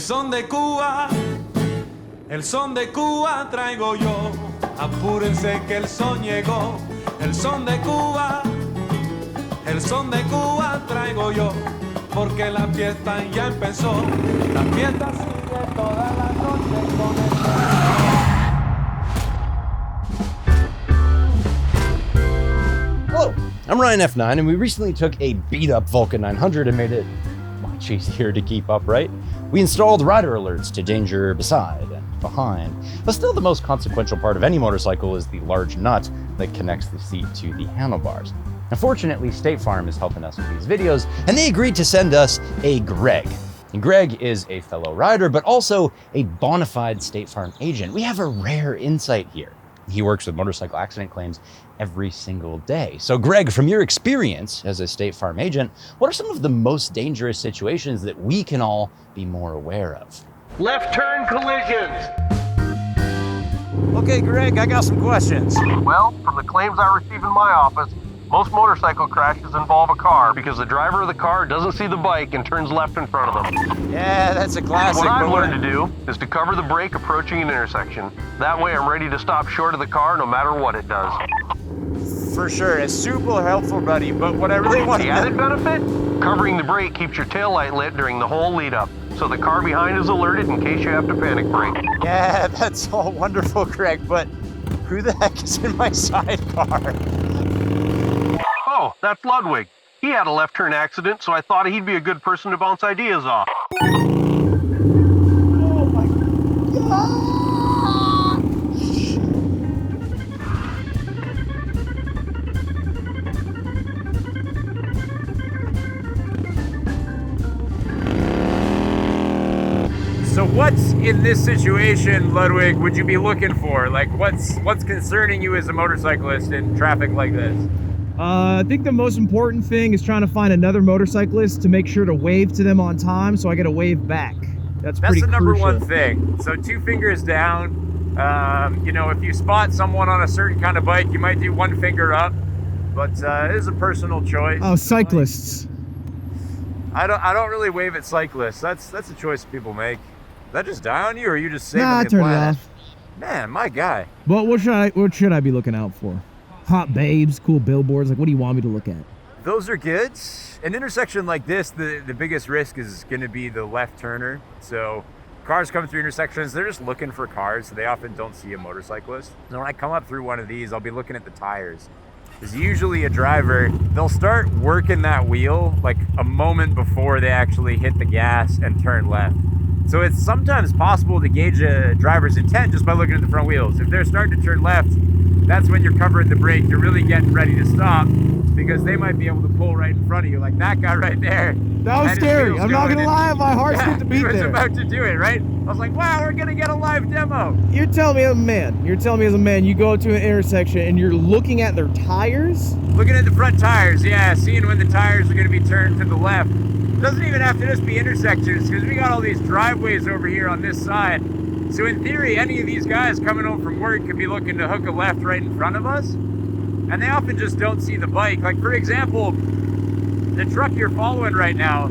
son de Cuba, el son de Cuba traigo yo. Apúrense que el son llegó. El son de Cuba, el son de Cuba traigo yo. Porque la fiesta ya empezó. La fiesta sigue toda la noche con el... Hello, I'm Ryan F9, and we recently took a beat-up Vulcan 900 and made it much easier to keep upright. We installed rider alerts to danger beside and behind, but still the most consequential part of any motorcycle is the large nut that connects the seat to the handlebars. Unfortunately, State Farm is helping us with these videos, and they agreed to send us a Gregg. And Gregg is a fellow rider, but also a bona fide State Farm agent. We have a rare insight here. He works with motorcycle accident claims every single day. So Gregg, from your experience as a State Farm agent, what are some of the most dangerous situations that we can all be more aware of? Left turn collisions. Okay, Gregg, I got some questions. Well, from the claims I receive in my office, most motorcycle crashes involve a car because the driver of the car doesn't see the bike and turns left in front of them. Yeah, that's a classic. What I've learned to do is to cover the brake approaching an intersection. That way I'm ready to stop short of the car no matter what it does. For sure, it's super helpful, buddy, but what I really want The added benefit? Covering the brake keeps your taillight lit during the whole lead up, so the car behind is alerted in case you have to panic brake. Yeah, that's all wonderful, Gregg, but who the heck is in my sidecar? Oh, that's Ludwig. He had a left turn accident, so I thought he'd be a good person to bounce ideas off. Oh my God! So what's in this situation, Ludwig, would you be looking for? Like what's concerning you as a motorcyclist in traffic like this? I think the most important thing is trying to find another motorcyclist to make sure to wave to them on time so I get a wave back. That's pretty the number crucial. one thing. So 2 fingers down. If you spot someone on a certain kind of bike, you might do 1 finger up, but it is a personal choice. Oh, cyclists. I don't really wave at cyclists. That's a choice people make. Did that just die on you, or are you just saving Nah, the turn it planet? off. Man, my guy. But what should I be looking out for? Hot babes, cool billboards. Like, what do you want me to look at? Those are good. An intersection like this, the biggest risk is going to be the left turner. So cars come through intersections, they're just looking for cars, so they often don't see a motorcyclist. So when I come up through one of these, I'll be looking at the tires. Because usually a driver, they'll start working that wheel like a moment before they actually hit the gas and turn left. So it's sometimes possible to gauge a driver's intent just by looking at the front wheels. If they're starting to turn left, that's when you're covering the brake. You're really getting ready to stop because they might be able to pull right in front of you, like that guy right there. That was scary. I'm not gonna lie, my heart skipped a beat he was there. about to do it, right? I was like, wow, we're gonna get a live demo. You're telling me as a man. You go to an intersection and you're looking at their tires? Looking at the front tires, yeah, seeing when the tires are gonna be turned to the left. Doesn't even have to just be intersections, because we got all these driveways over here on this side. So in theory, any of these guys coming home from work could be looking to hook a left right in front of us. And they often just don't see the bike. Like, for example, the truck you're following right now,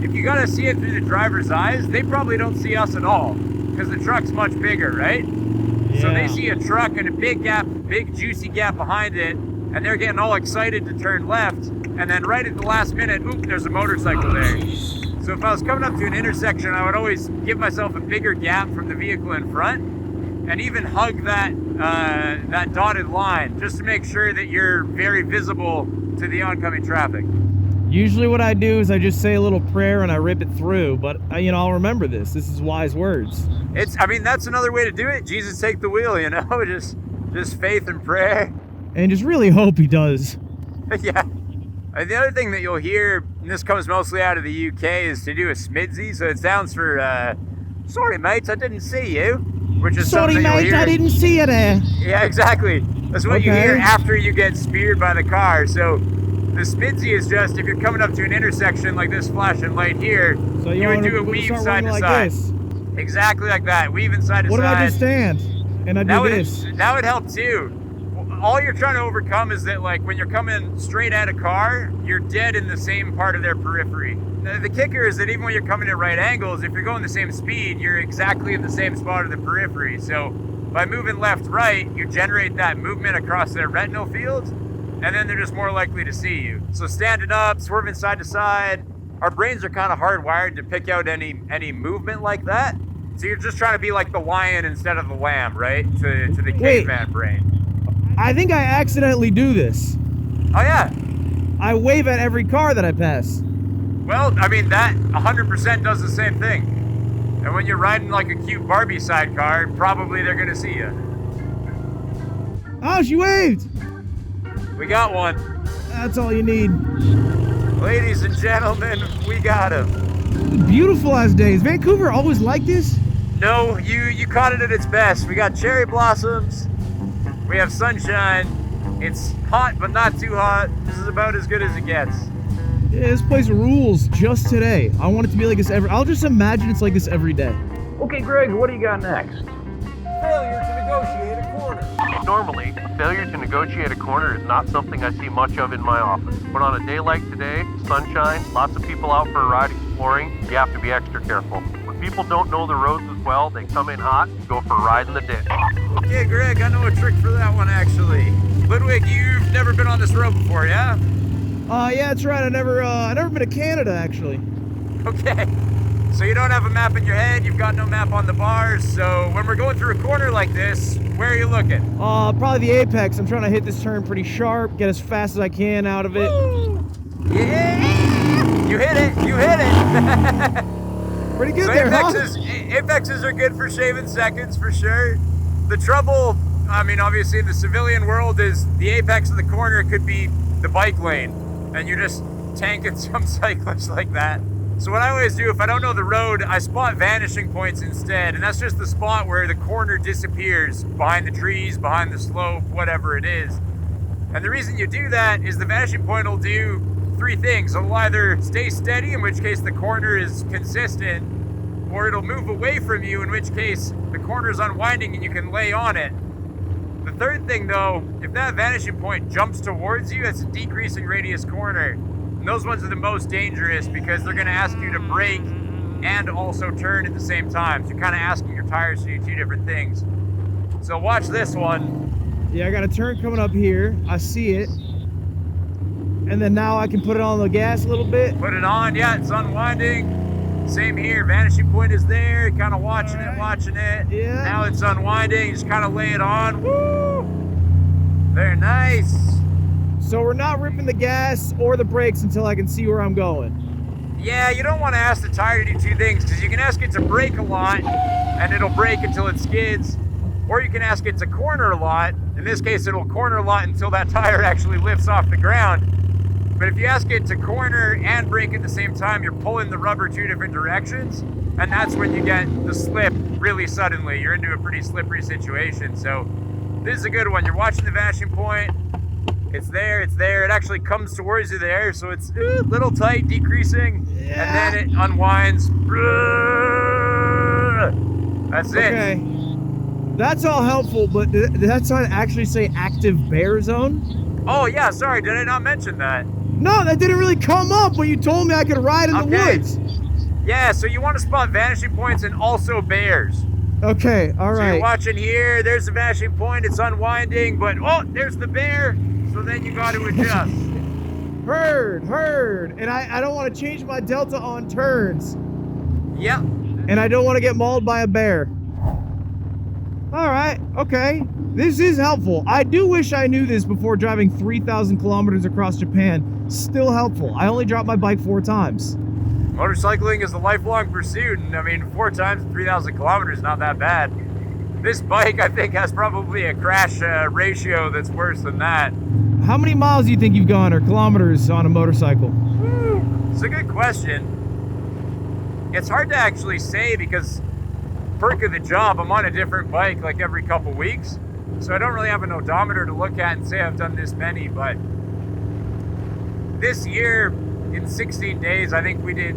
if you gotta see it through the driver's eyes, they probably don't see us at all, because the truck's much bigger, right? Yeah. So they see a truck and a big gap, big juicy gap behind it, and they're getting all excited to turn left, and then right at the last minute, oop, there's a motorcycle there. So if I was coming up to an intersection, I would always give myself a bigger gap from the vehicle in front, and even hug that dotted line, just to make sure that you're very visible to the oncoming traffic. Usually what I do is I just say a little prayer and I rip it through, but I'll remember this. This is wise words. That's another way to do it. Jesus, take the wheel, just faith and prayer. And just really hope he does. Yeah. The other thing that you'll hear, and this comes mostly out of the UK, is to do a smidsy. So it sounds for, sorry mate, I didn't see you. Which is Sorry something mate, you'll hear. I didn't see you there. Yeah, exactly. That's what you Okay. hear after you get speared by the car. So the smidsy is just, if you're coming up to an intersection like this flashing light here, So you would wanna do a weave start side running to like side. this. Exactly like that. Weave inside to What if side. I just stand and I do this? That would help too. all you're trying to overcome is that, like, when you're coming straight at a car, you're dead in the same part of their periphery. The kicker is that even when you're coming at right angles, if you're going the same speed, you're exactly in the same spot of the periphery. So by moving left-right, you generate that movement across their retinal fields, and then they're just more likely to see you. So standing up, swerving side to side, our brains are kind of hardwired to pick out any movement like that. So you're just trying to be like the lion instead of the lamb, right? To the caveman brain. I think I accidentally do this. Oh yeah. I wave at every car that I pass. Well, I mean, that 100% does the same thing. And when you're riding like a cute Barbie sidecar, probably they're gonna see you. Oh, she waved. We got one. That's all you need. Ladies and gentlemen, we got him. Beautiful as days. Vancouver always like this? No, you caught it at its best. We got cherry blossoms. We have sunshine. It's hot, but not too hot. This is about as good as it gets. Yeah, this place rules just today. I want it to be like this I'll just imagine it's like this every day. Okay, Greg, what do you got next? Failure to negotiate a corner. Normally, failure to negotiate a corner is not something I see much of in my office. But on a day like today, sunshine, lots of people out for a ride exploring, you have to be extra careful. When people don't know the roads as well, they come in hot and go for a ride in the ditch. Okay, Greg, I know a trick for that one, actually. Ludwig, you've never been on this road before, yeah? Yeah, that's right. I never been to Canada, actually. Okay. So you don't have a map in your head, you've got no map on the bars, so when we're going through a corner like this, where are you looking? Probably the apex. I'm trying to hit this turn pretty sharp, get as fast as I can out of it. Yeah! You hit it! Pretty good So there, apexes are good for shaving seconds, for sure. The trouble, I mean, obviously in the civilian world, is the apex of the corner could be the bike lane, and you're just tanking some cyclists like that. So what I always do, if I don't know the road, I spot vanishing points instead, and that's just the spot where the corner disappears behind the trees, behind the slope, whatever it is. And the reason you do that is the vanishing point will do three things. It'll either stay steady, in which case the corner is consistent, or it'll move away from you, in which case the corner is unwinding and you can lay on it. The third thing though, if that vanishing point jumps towards you, that's a decreasing radius corner. And those ones are the most dangerous because they're gonna ask you to brake and also turn at the same time. So you're kind of asking your tires to do two different things. So watch this one. Yeah, I got a turn coming up here. I see it. And then now I can put it on the gas a little bit. Put it on, yeah, it's unwinding. Same here, vanishing point is there, kind of watching it. Yeah. Now it's unwinding, just kind of lay it on. Woo! Very nice. So we're not ripping the gas or the brakes until I can see where I'm going. Yeah, you don't want to ask the tire to do two things, because you can ask it to brake a lot, and it'll brake until it skids, or you can ask it to corner a lot. In this case, it'll corner a lot until that tire actually lifts off the ground. But if you ask it to corner and brake at the same time, you're pulling the rubber two different directions, and that's when you get the slip really suddenly. You're into a pretty slippery situation. So this is a good one. You're watching the vanishing point. It's there. It actually comes towards you there, so it's a little tight, decreasing, and then it unwinds. That's it. Okay. That's all helpful, but did that sign actually say active bear zone? Oh yeah, sorry, did I not mention that? No, that didn't really come up when you told me I could ride in the woods. Yeah, so you want to spot vanishing points and also bears. Okay, all So right. you're watching here, there's the vanishing point, it's unwinding, but oh, there's the bear, so then you got to adjust. Heard. And I don't want to change my delta on turns. Yep. And I don't want to get mauled by a bear. All right, okay. This is helpful. I do wish I knew this before driving 3,000 kilometers across Japan. Still helpful. I only dropped my bike 4 times. Motorcycling is a lifelong pursuit, and I mean, 4 times 3,000 kilometers, not that bad. This bike, I think, has probably a crash ratio that's worse than that. How many miles do you think you've gone, or kilometers, on a motorcycle? It's a good question. It's hard to actually say because perk of the job, I'm on a different bike like every couple weeks. So I don't really have an odometer to look at and say I've done this many, but this year in 16 days, I think we did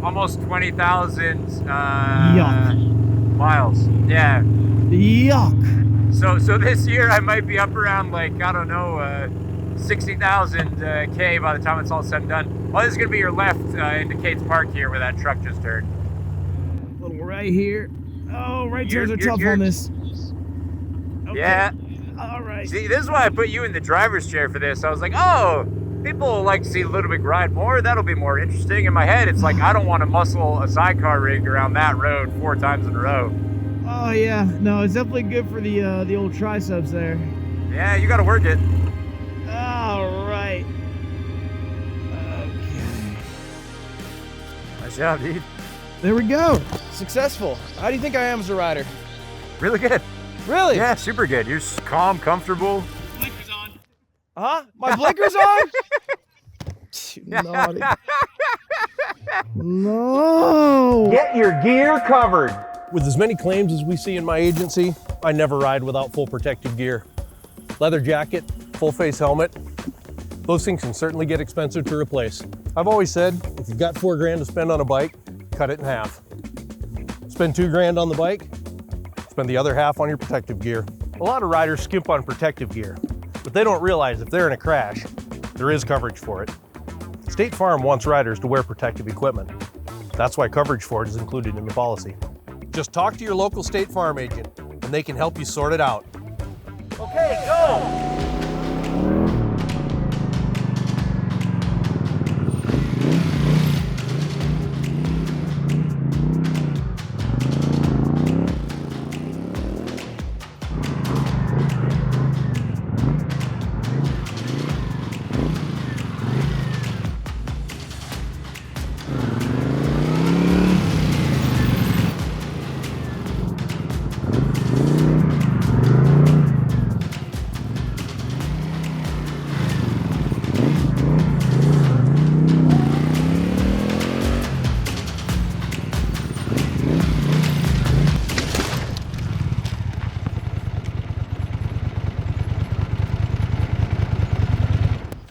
almost 20,000 Yuck. miles. Yeah. Yuck. So this year I might be up around like, I don't know, 60,000 K by the time it's all said and done. Oh, this is gonna be your left into Kate's Park here where that truck just turned. A little right here. Oh, right turns are tough you're- on this. Okay. Yeah. All right. See, this is why I put you in the driver's chair for this. I was like, oh, people like to see Ludwig ride more. That'll be more interesting. In my head, it's like, I don't want to muscle a sidecar rig around that road 4 times in a row. Oh yeah, no, it's definitely good for the old triceps there. Yeah, you got to work it. All right. Okay. Nice job, dude. There we go. Successful. How do you think I am as a rider? Really good. Really? Yeah, super good. You're calm, comfortable. Blinkers on. Huh? My blinker's on? Naughty. No. Get your gear covered. With as many claims as we see in my agency, I never ride without full protective gear. Leather jacket, full face helmet. Those things can certainly get expensive to replace. I've always said, if you've got $4 grand to spend on a bike, cut it in half. Spend $2 grand on the bike, spend the other half on your protective gear. A lot of riders skimp on protective gear, but they don't realize if they're in a crash, there is coverage for it. State Farm wants riders to wear protective equipment. That's why coverage for it is included in the policy. Just talk to your local State Farm agent, and they can help you sort it out. Okay, go.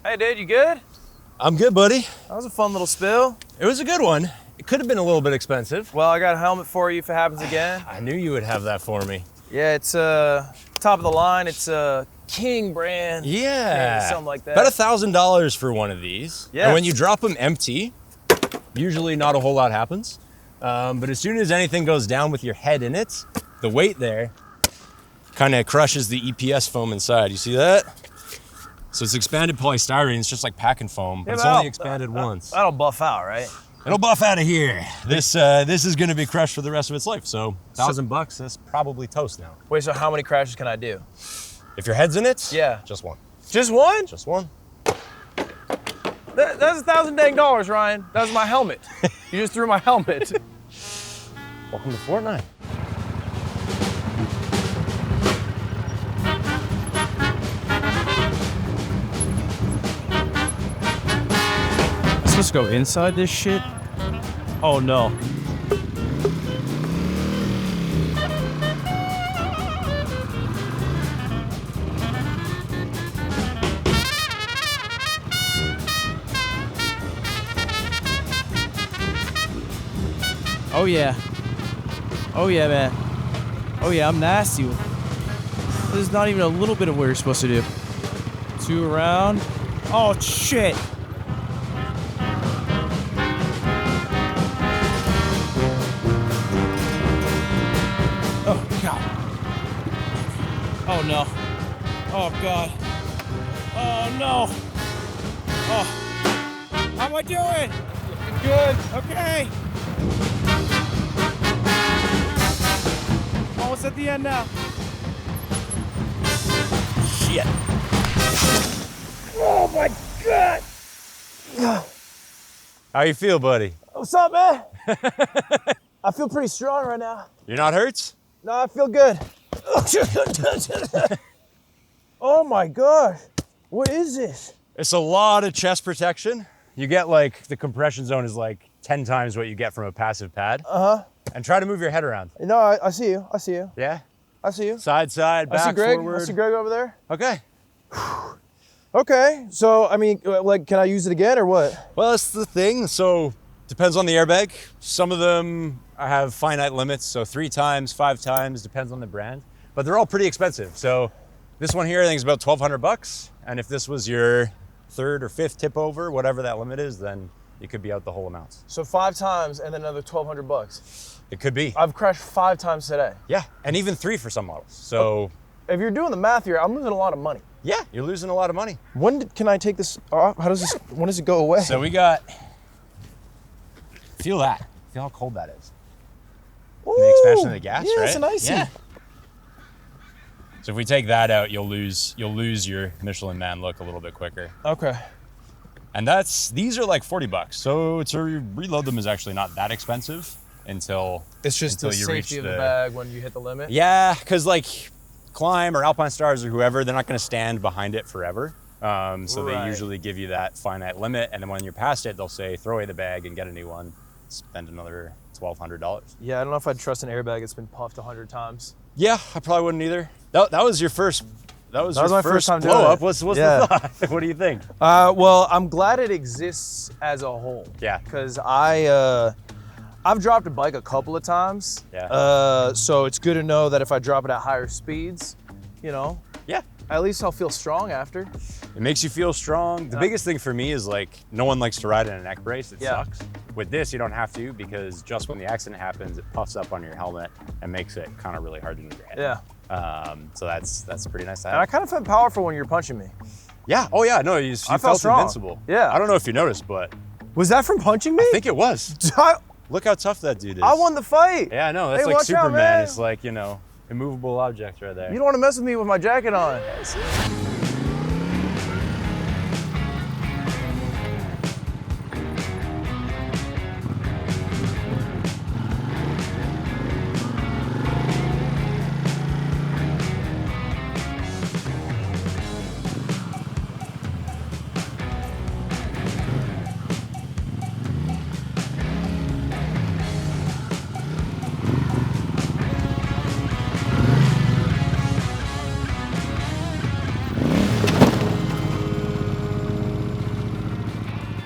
Hey dude, you good? I'm good, buddy. That was a fun little spill. It was a good one. It could have been a little bit expensive. Well, I got a helmet for you if it happens again. I knew you would have that for me. Yeah, it's top of the line. It's a King brand. Yeah. Something like that. About $1,000 for one of these. Yeah. And when you drop them empty, usually not a whole lot happens. But as soon as anything goes down with your head in it, the weight there kind of crushes the EPS foam inside. You see that? So it's expanded polystyrene. It's just like packing foam, but Yeah, it's but only that'll- expanded once. That'll buff out, right? It'll buff out of here. This is going to be crushed for the rest of its life. So $1,000, that's probably toast now. Wait, so how many crashes can I do? If your head's in it, Yeah. just one. Just one? Just one. That's $1,000 dang, Ryan. That was my helmet. You just threw my helmet. Welcome to Fortnite. Let's go inside this shit. Oh no. Oh yeah. Oh yeah, man. Oh yeah, I'm nasty. There's not even a little bit of what you're supposed to do. 2 around. Oh shit. Oh god. Oh no. Oh god. Oh no. Oh. How am I doing? Good. Okay. Almost at the end now. Shit. Oh my god. How you feel, buddy? What's up, man? I feel pretty strong right now. You're not hurt? No, I feel good. Oh my gosh. What is this? It's a lot of chest protection. You get like, the compression zone is like 10 times what you get from a passive pad. Uh-huh. And try to move your head around. No, I see you. I see you. Yeah? I see you. Side, side, back, I see Gregg. forward. I see Gregg over there. Okay. Okay. So, I mean, like, can I use it again or what? Well, that's the thing. So, depends on the airbag. Some of them have finite limits. So 3 times, 5 times, depends on the brand. but they're all pretty expensive. So this one here I think is about $1,200, and if this was your third or fifth tip over, whatever that limit is, then you could be out the whole amount. So 5 times and then another $1,200. It could be. I've crashed 5 times today. Yeah, and even 3 for some models. So If you're doing the math here, I'm losing a lot of money. yeah, you're losing a lot of money. Can I take this off? When does it go away? So we got, feel that. Feel how cold that is. Ooh, The expansion of the gas, yeah, right? it's an icy. Yeah. So if we take that out, you'll lose your Michelin Man look a little bit quicker. Okay. And these are like $40. So to reload them is actually not that expensive until It's just until the you reach safety of the bag when you hit the limit. Yeah, because like Climb or Alpine Stars or whoever, they're not going to stand behind it forever. So they usually give you that finite limit, and then when you're past it, they'll say throw away the bag and get a new one. Spend another $1,200. Yeah, I don't know if I'd trust an airbag that's been puffed 100 times. Yeah, I probably wouldn't either. That was your first. That was my first time doing blow it. up. What's Yeah. the thought? What do you think? Well, I'm glad it exists as a whole. Yeah. Because I've dropped a bike a couple of times. Yeah. So it's good to know that if I drop it at higher speeds, Yeah. at least I'll feel strong after. It makes you feel strong. The biggest thing for me is like no one likes to ride in a neck brace. It Yeah. sucks. With this, you don't have to because just when the accident happens, it puffs up on your helmet and makes it kind of really hard to move your head. Yeah. So that's pretty nice to And I have. kind of felt powerful when you're punching me. Yeah. Oh yeah. No, you I felt felt strong. invincible. Yeah. I don't know if you noticed, but Was that from punching me? I think it was. I Look how tough that dude is. won the fight. Yeah, I know. That's Hey, like watch out, Superman. man. It's like, immovable object right there. You don't want to mess with me with my jacket on.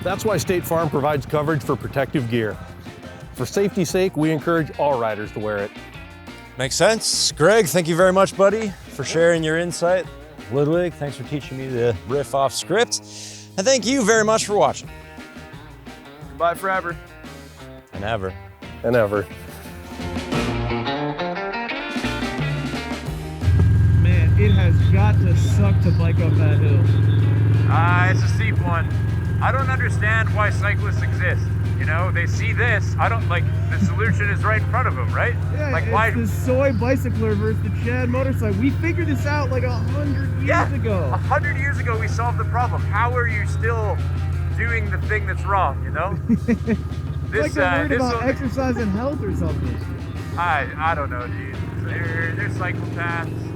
That's why State Farm provides coverage for protective gear. For safety's sake, we encourage all riders to wear it. Makes sense. Greg, thank you very much, buddy, for sharing your insight. Ludwig, thanks for teaching me to riff off script. And thank you very much for watching. Goodbye forever. And ever. And ever. Man, it has got to suck to bike up that hill. It's a steep one. I don't understand why cyclists exist. They see this. I don't like the solution is right in front of them, right? Yeah, like it's why? the soy bicycler versus the Chad motorcycle. We figured this out like 100 years ago. 100 years ago we solved the problem. How are you still doing the thing that's wrong? Like they're worried about exercise and health or something. I don't know, dude. They're psychopaths.